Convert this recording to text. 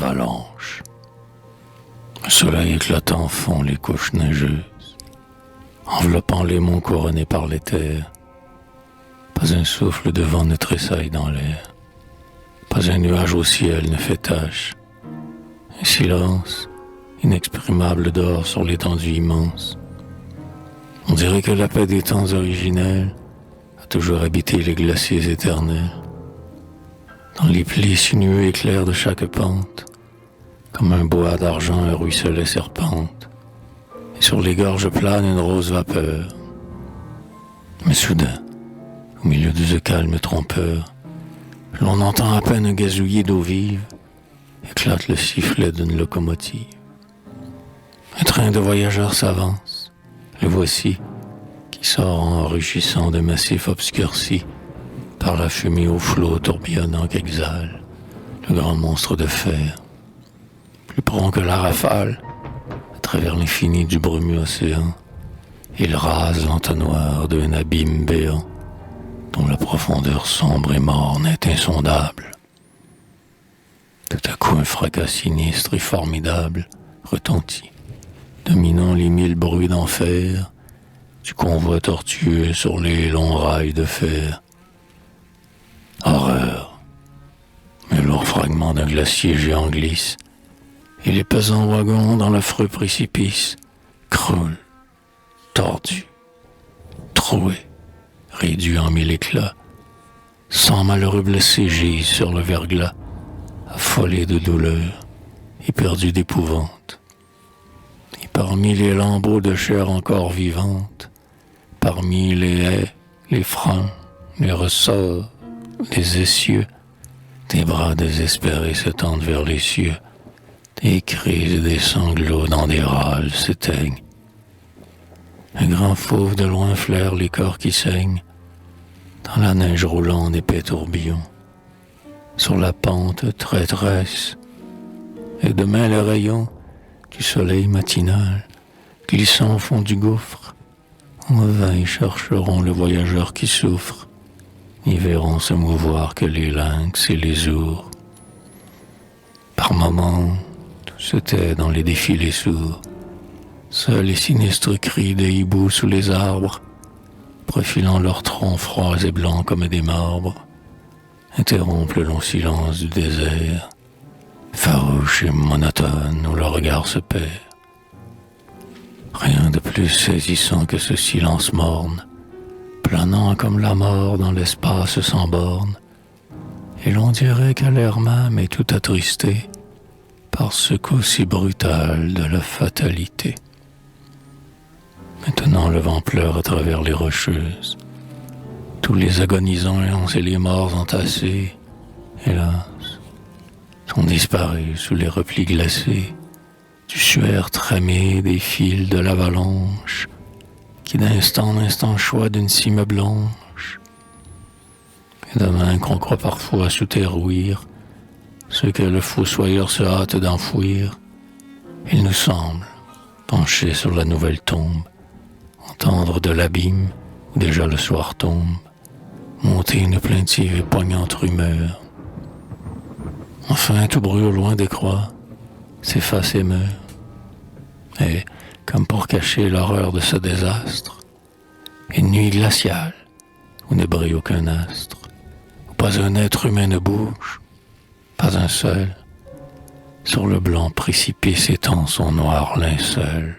avalanche. Le soleil éclatant fond les couches neigeuses, enveloppant les monts couronnés par les terres. Pas un souffle de vent ne tressaille dans l'air, pas un nuage au ciel ne fait tache. Un silence inexprimable dort sur l'étendue immense. On dirait que la paix des temps originels a toujours habité les glaciers éternels. Dans les plis sinueux et clairs de chaque pente, comme un bois d'argent un ruisselet serpente, et sur les gorges plane une rose vapeur. Mais soudain, au milieu de ce calme trompeur, l'on entend à peine un gazouillis d'eau vive, éclate le sifflet d'une locomotive. Un train de voyageurs s'avance, le voici, qui sort en rugissant de massifs obscurcis par la fumée au flot tourbillonnant qu'exhale le grand monstre de fer. Plus prompt que la rafale, à travers l'infini du brumeux océan, il rase l'entonnoir d'un abîme béant, dont la profondeur sombre et morne est insondable. Tout à coup un fracas sinistre et formidable retentit, dominant les mille bruits d'enfer du convoi tortueux sur les longs rails de fer. Horreur! Un lourd fragment d'un glacier géant glisse, et les pesants wagons dans l'affreux précipice croulent, tordus, troués, réduits en mille éclats. 100 malheureux blessés gisent sur le verglas, affolés de douleur, éperdus d'épouvante. Et parmi les lambeaux de chair encore vivante, parmi les haies, les freins, les ressorts, les essieux, des bras désespérés se tendent vers les cieux, des cris et des sanglots dans des râles s'éteignent. Un grand fauve de loin flaire les corps qui saignent, dans la neige roulant en épais tourbillons, sur la pente traîtresse, et demain les rayons du soleil matinal, glissant au fond du gouffre, en vain ils chercheront le voyageur qui souffre, n'y verront se mouvoir que les lynx et les ours. Par moments, tout se tait dans les défilés sourds, seuls les sinistres cris des hiboux sous les arbres, profilant leurs troncs froids et blancs comme des marbres, interrompent le long silence du désert, farouche et monotone où le regard se perd. Rien de plus saisissant que ce silence morne, planant comme la mort dans l'espace sans borne, et l'on dirait qu'à l'air même est tout attristé par ce coup si brutal de la fatalité. Maintenant le vent pleure à travers les rocheuses, tous les agonisants et les morts entassés, hélas, sont disparus sous les replis glacés du suaire tramé des fils de l'avalanche qui d'instant en instant choix d'une cime blanche. Et demain qu'on croit parfois sous terre ouïr ce que le fossoyeur se hâte d'enfouir, il nous semble, penché sur la nouvelle tombe, entendre de l'abîme où déjà le soir tombe, monter une plaintive et poignante rumeur. Enfin, tout bruit au loin décroît, s'efface et meurt. Et, comme pour cacher l'horreur de ce désastre, une nuit glaciale où ne brille aucun astre, où pas un être humain ne bouge, pas un seul, sur le blanc précipice étend son noir linceul.